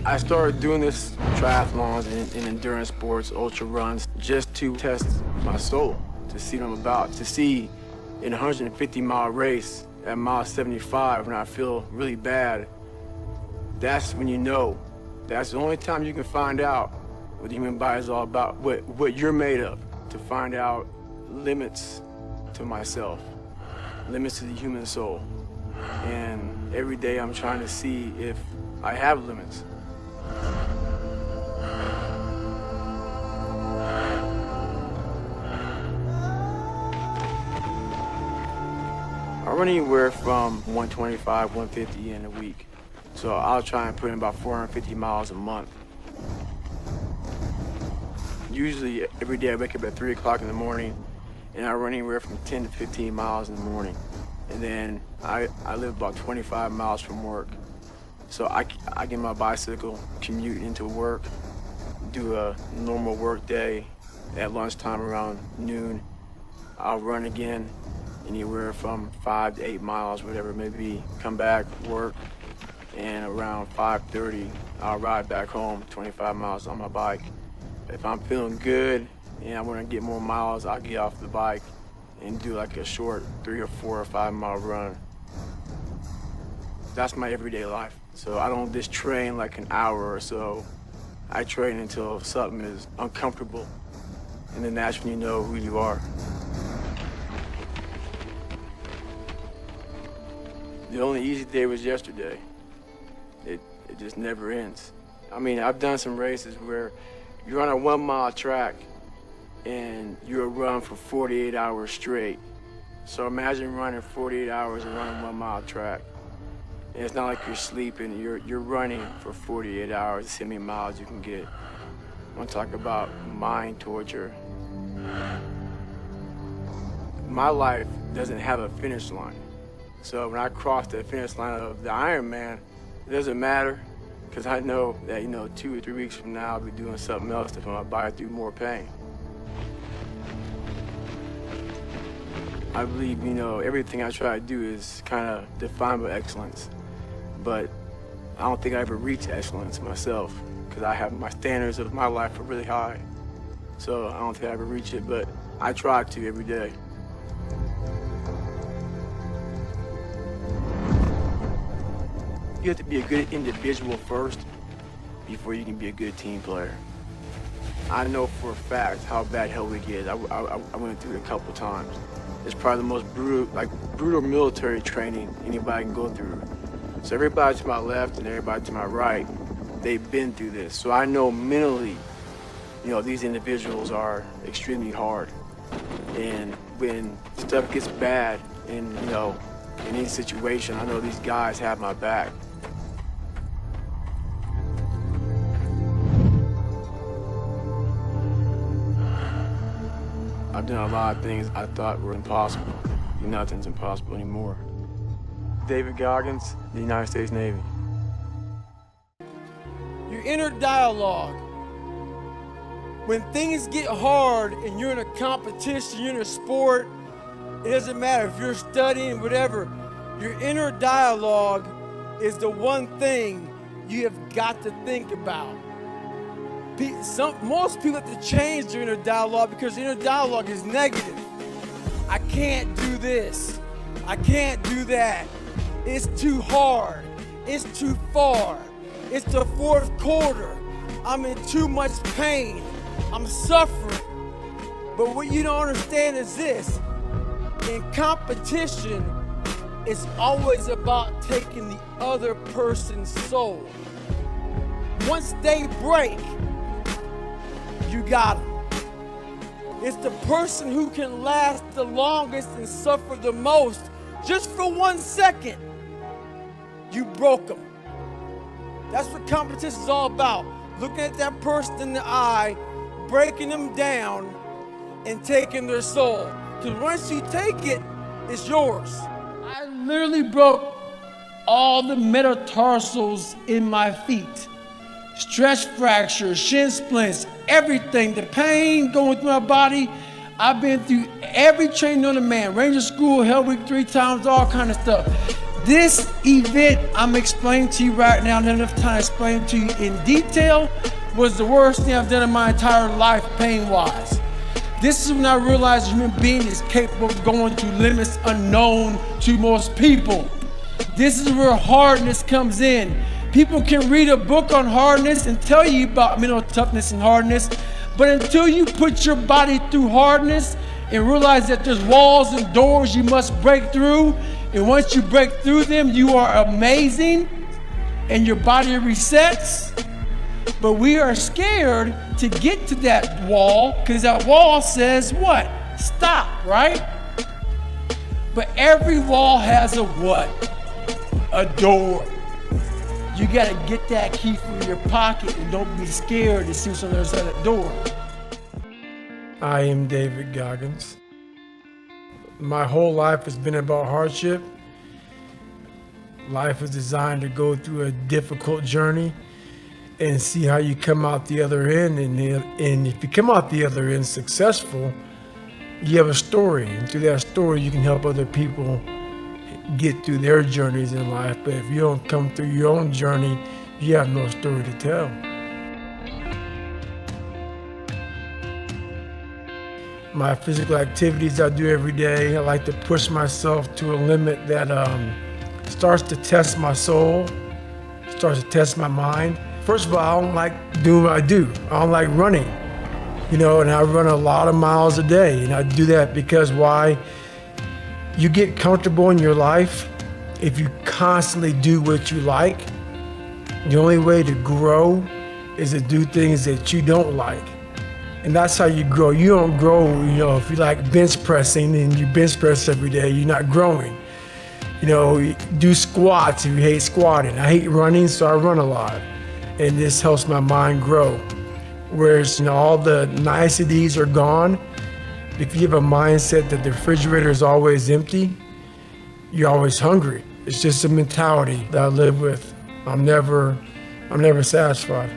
I started doing this triathlons and endurance sports, ultra runs, just to test my soul, to see what I'm about, to see in a 150-mile race at mile 75 when I feel really bad. That's when you know. That's the only time you can find out what the human body is all about, what you're made of, to find out limits to myself, limits to the human soul. And every day I'm trying to see if I have limits. I run anywhere from 125, 150 in a week. So I'll try and put in about 450 miles a month. Usually every day I wake up at 3 o'clock in the morning and I run anywhere from 10 to 15 miles in the morning. And then I live about 25 miles from work. So I get my bicycle, commute into work, do a normal work day. At lunchtime around noon, I'll run again, anywhere from 5 to 8 miles, whatever it may be. Come back, work, and around 5:30, I'll ride back home, 25 miles on my bike. If I'm feeling good and I want to get more miles, I'll get off the bike and do like a short 3 or 4 or 5 mile run. That's my everyday life. So I don't just train like an hour or so. I train until something is uncomfortable, and then that's when you know who you are. The only easy day was yesterday. It just never ends. I mean, I've done some races where you're on a 1 mile track and you'll run for 48 hours straight. So imagine running 48 hours and running 1 mile track. And it's not like you're sleeping, you're running for 48 hours to see how many miles you can get. I want to talk about mind torture. My life doesn't have a finish line. So when I cross the finish line of the Ironman, it doesn't matter, because I know that, 2 or 3 weeks from now, I'll be doing something else to put my body through more pain. I believe, everything I try to do is kind of defined by excellence, but I don't think I ever reach excellence myself, because my standards of my life are really high. So I don't think I ever reach it, but I try to every day. You have to be a good individual first before you can be a good team player. I know for a fact how bad Hell Week is. I went through it a couple times. It's probably the most brutal military training anybody can go through. So everybody to my left and everybody to my right, they've been through this. So I know mentally, these individuals are extremely hard. And when stuff gets bad in any situation, I know these guys have my back. I've done a lot of things I thought were impossible. Nothing's impossible anymore. David Goggins, the United States Navy. Your inner dialogue. When things get hard and you're in a competition, you're in a sport, it doesn't matter if you're studying, whatever, your inner dialogue is the one thing you have got to think about. Most people have to change their inner dialogue because their inner dialogue is negative. I can't do this. I can't do that. It's too hard. It's too far. It's the fourth quarter. I'm in too much pain. I'm suffering. But what you don't understand is this. In competition, it's always about taking the other person's soul. Once they break, you got them. It's the person who can last the longest and suffer the most. Just for 1 second, you broke them. That's what competition is all about. Looking at that person in the eye, breaking them down, and taking their soul. Because once you take it, it's yours. I literally broke all the metatarsals in my feet. Stress fractures, shin splints, everything. The pain going through my body. I've been through every training on the man. Ranger school, Hell Week 3 times, all kind of stuff. this event I'm explaining to you right now, not enough time to explain to you in detail, was the worst thing I've done in my entire life pain-wise. This is when I realized a human being is capable of going to limits unknown to most people. This is where hardness comes in. People can read a book on hardness and tell you about mental toughness and hardness, but until you put your body through hardness and realize that there's walls and doors you must break through, and once you break through them, you are amazing and your body resets. But we are scared to get to that wall because that wall says what? Stop, right? But every wall has a what? A door. You gotta get that key from your pocket and don't be scared to see what's on the other side of that door. I am David Goggins. My whole life has been about hardship. Life is designed to go through a difficult journey and see how you come out the other end. And if you come out the other end successful, you have a story. And through that story, you can help other people get through their journeys in life. But if you don't come through your own journey, you have no story to tell. My physical activities I do every day, I like to push myself to a limit that starts to test my soul, starts to test my mind. First of all, I don't like doing what I do. I don't like running, and I run a lot of miles a day. And I do that because why? You get comfortable in your life if you constantly do what you like. The only way to grow is to do things that you don't like. And that's how you grow. You don't grow, if you like bench pressing and you bench press every day, you're not growing. Do squats if you hate squatting. I hate running, so I run a lot. And this helps my mind grow. Whereas, all the niceties are gone. If you have a mindset that the refrigerator is always empty, you're always hungry. It's just a mentality that I live with. I'm never satisfied.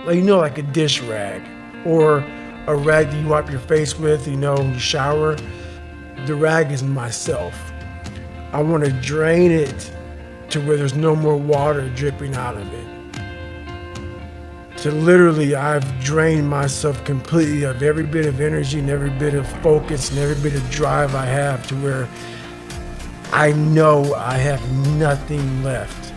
Like a dish rag or a rag that you wipe your face with, you shower. The rag is myself. I want to drain it to where there's no more water dripping out of it. So literally, I've drained myself completely of every bit of energy and every bit of focus and every bit of drive I have to where I know I have nothing left.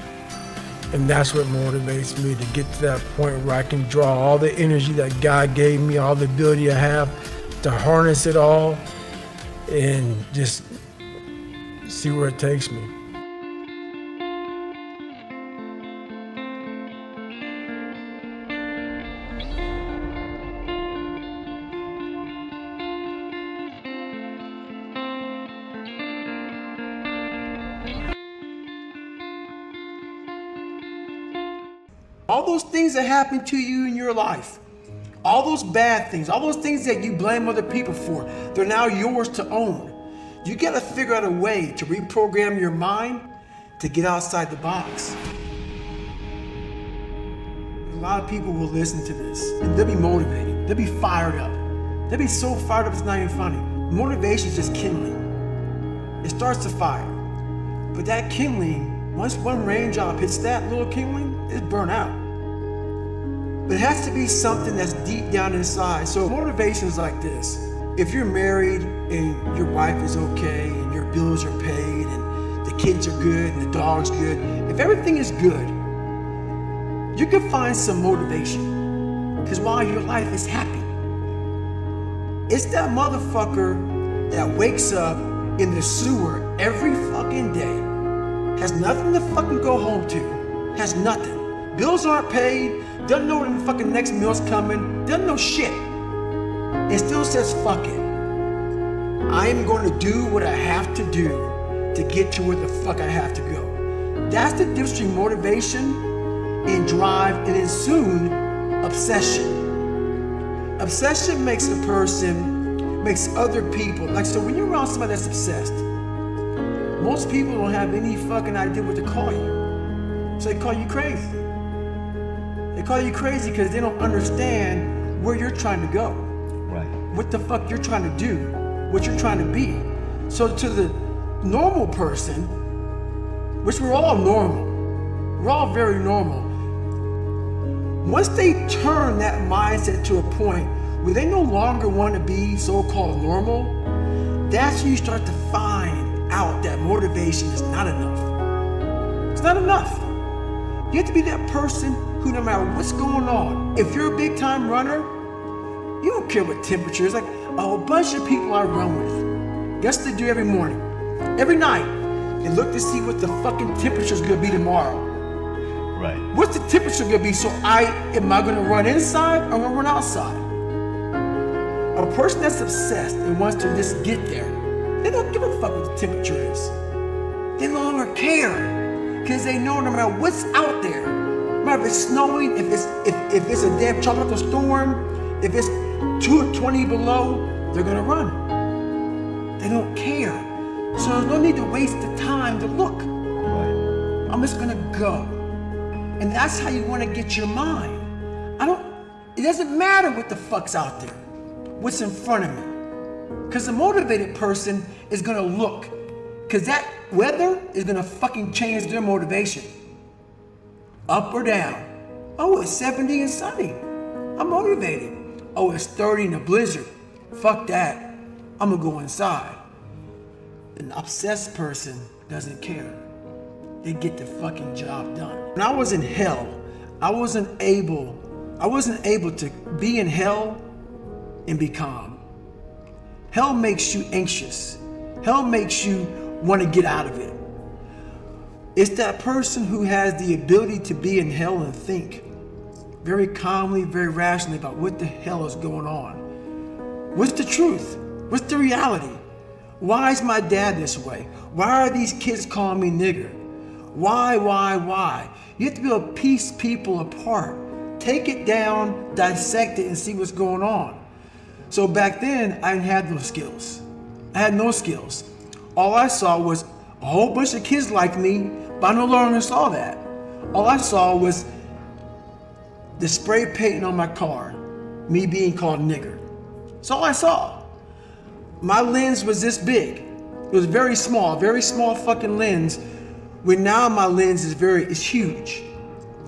And that's what motivates me to get to that point where I can draw all the energy that God gave me, all the ability I have to harness it all and just see where it takes me. All those things that happen to you in your life, all those bad things, all those things that you blame other people for, they're now yours to own. You gotta figure out a way to reprogram your mind to get outside the box. A lot of people will listen to this and they'll be motivated, they'll be fired up. They'll be so fired up it's not even funny. Motivation is just kindling. It starts to fire. But that kindling, once one raindrop hits that little kindling, it's burnt out. But it has to be something that's deep down inside. So motivation is like this. If you're married and your wife is okay and your bills are paid and the kids are good and the dog's good, if everything is good, you can find some motivation. Because while your life is happy, it's that motherfucker that wakes up in the sewer every fucking day, has nothing to fucking go home to, has nothing. Bills aren't paid, doesn't know when the fucking next meal's coming, doesn't know shit. And still says, fuck it. I am going to do what I have to do to get to where the fuck I have to go. That's the difference between motivation and drive, and then soon, obsession. Obsession makes a person, makes other people, so when you're around somebody that's obsessed, most people don't have any fucking idea what to call you. So they call you crazy. They call you crazy because they don't understand where you're trying to go. Right. what the fuck you're trying to do, what you're trying to be. So to the normal person, which we're all normal, we're all very normal. Once they turn that mindset to a point where they no longer want to be so-called normal, that's when you start to find out that motivation is not enough. It's not enough. You have to be that person who, no matter what's going on, if you're a big time runner, you don't care what temperature is. Like a bunch of people I run with, guess what they do every morning? Every night, they look to see what the fucking temperature is gonna be tomorrow. Right. What's the temperature gonna be? So am I gonna run inside or am I gonna run outside? A person that's obsessed and wants to just get there, they don't give a fuck what the temperature is. They no longer care, because they know no matter what's out there, no matter if it's snowing, if it's a damn tropical storm, if it's 220 below, they're gonna run. They don't care. So there's no need to waste the time to look. Right. I'm just gonna go. And that's how you wanna get your mind. It doesn't matter what the fuck's out there, what's in front of me. Because the motivated person is gonna look. Because that weather is gonna fucking change their motivation. Up or down. Oh, it's 70 and sunny. I'm motivated. Oh, it's 30 in a blizzard. Fuck that. I'm gonna go inside. An obsessed person doesn't care. They get the fucking job done. When I was in hell, I wasn't able to be in hell and be calm. Hell makes you anxious. Hell makes you want to get out of it. It's that person who has the ability to be in hell and think very calmly, very rationally about what the hell is going on. What's the truth? What's the reality? Why is my dad this way? Why are these kids calling me nigger? Why? You have to be able to piece people apart. Take it down, dissect it, and see what's going on. So back then, I didn't have those skills. I had no skills. All I saw was a whole bunch of kids like me, but I no longer saw that. All I saw was the spray painting on my car, me being called nigger. That's all I saw. My lens was this big. It was very small fucking lens. Where now my lens is huge.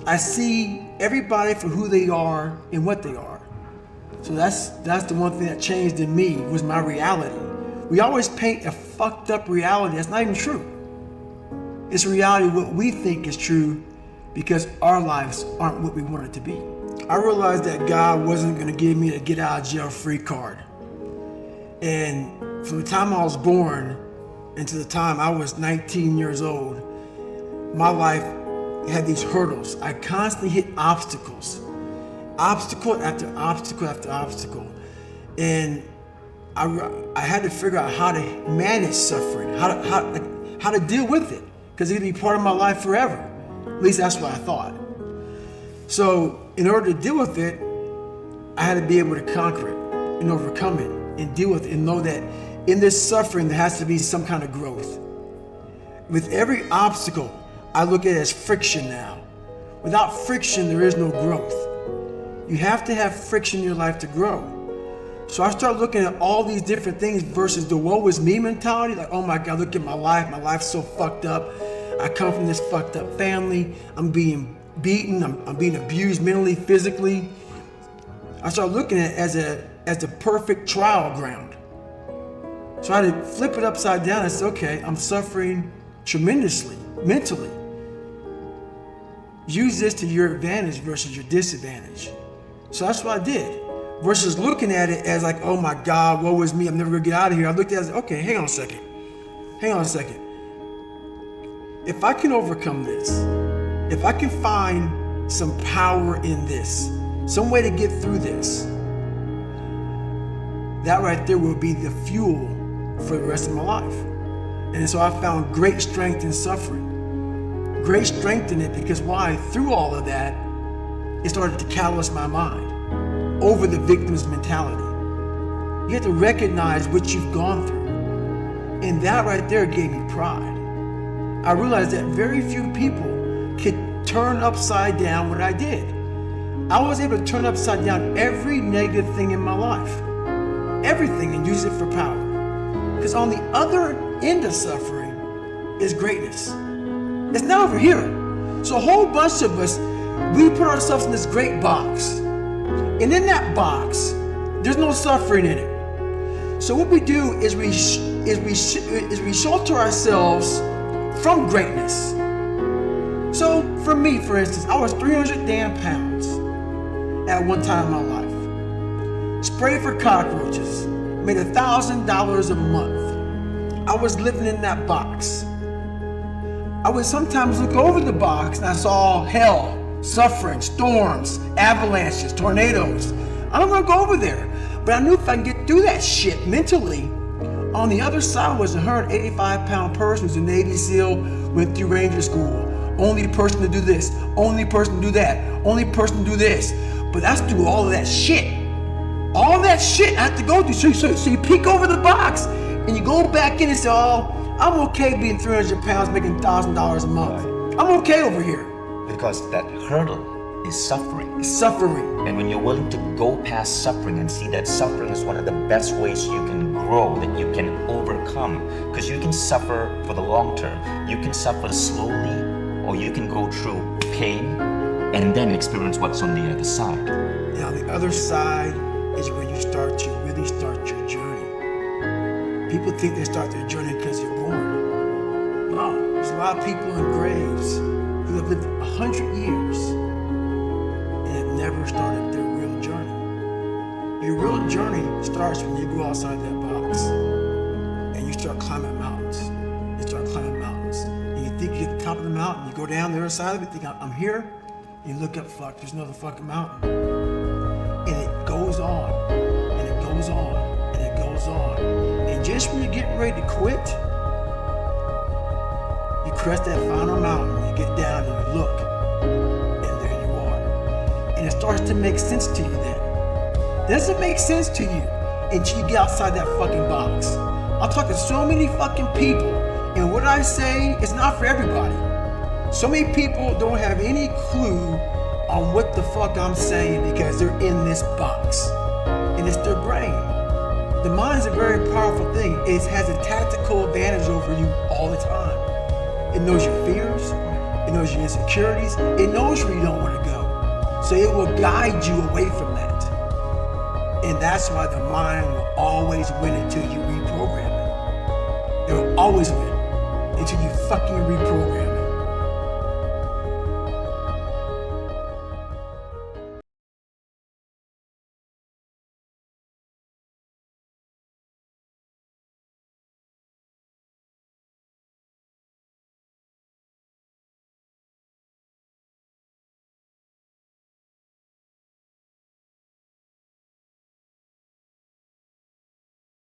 I see everybody for who they are and what they are. So that's the one thing that changed in me was my reality. We always paint a fucked up reality that's not even true. It's reality what we think is true because our lives aren't what we want it to be. I realized that God wasn't gonna give me a get out of jail free card. And from the time I was born until the time I was 19 years old, my life had these hurdles. I constantly hit obstacles. Obstacle after obstacle after obstacle. And I had to figure out how to manage suffering, how to deal with it, because it could be part of my life forever. At least that's what I thought. So in order to deal with it, I had to be able to conquer it and overcome it and deal with it and know that in this suffering there has to be some kind of growth. With every obstacle, I look at it as friction now. Without friction, there is no growth. You have to have friction in your life to grow. So I start looking at all these different things versus the woe is me mentality. Like, oh my God, look at my life's so fucked up. I come from this fucked up family. I'm being beaten, I'm being abused mentally, physically. I start looking at it as a perfect trial ground. So I had to flip it upside down and say, okay, I'm suffering tremendously, mentally. Use this to your advantage versus your disadvantage. So that's what I did. Versus looking at it as like, oh my God, woe is me, I'm never gonna get out of here. I looked at it as, okay, hang on a second. If I can overcome this, if I can find some power in this, some way to get through this, that right there will be the fuel for the rest of my life. And so I found great strength in suffering. Great strength in it because why? Through all of that, it started to callous my mind over the victim's mentality. You have to recognize what you've gone through. And that right there gave me pride. I realized that very few people could turn upside down what I did. I was able to turn upside down every negative thing in my life. everything and use it for power. Because on the other end of suffering is greatness. It's not over here. So a whole bunch of us, we put ourselves in this great box. And in that box, there's no suffering in it. So what we do is we shelter ourselves from greatness. So for me, for instance, I was 300 damn pounds at one time in my life. Sprayed for cockroaches, made $1,000 a month. I was living in that box. I would sometimes look over the box and I saw hell, suffering, storms, avalanches, tornadoes. I don't want to go over there, but I knew if I could get through that shit mentally, on the other side was a 185-pound person who's a Navy SEAL, went through Ranger School. Only person to do this, only person to do that, only person to do this. But that's through all of that shit. All that shit I have to go through. So you peek over the box and you go back in and say, oh, I'm okay being 300 pounds, making $1,000 a month. I'm okay over here. Because that hurdle is suffering. It's suffering. And when you're willing to go past suffering and see that suffering is one of the best ways you can grow, that you can overcome. Because you can suffer for the long term. You can suffer slowly, or you can go through pain and then experience what's on the other side. Now the other side is where you really start your journey. People think they start their journey because you're born. No, there's a lot of people in graves who have lived 100 years and have never started their real journey. Your real journey starts when you go outside that box and you start climbing mountains. You start climbing mountains. And you think you get to the top of the mountain, you go down the other side of it, think I'm here, and you look up, fuck, there's another fucking mountain. And it goes on, and it goes on, and it goes on. And just when you're getting ready to quit, you crest that final mountain, you get down and you look, and there you are. And it starts to make sense to you then. It doesn't make sense to you until you get outside that fucking box. I'm talking to so many fucking people, and what I say is not for everybody. So many people don't have any clue on what the fuck I'm saying because they're in this box. And it's their brain. The mind's a very powerful thing. It has a tactical advantage over you all the time. It knows your fears. It knows your insecurities. It knows where you don't want to go. So it will guide you away from that. And that's why the mind will always win until you reprogram it. It will always win until you fucking reprogram it.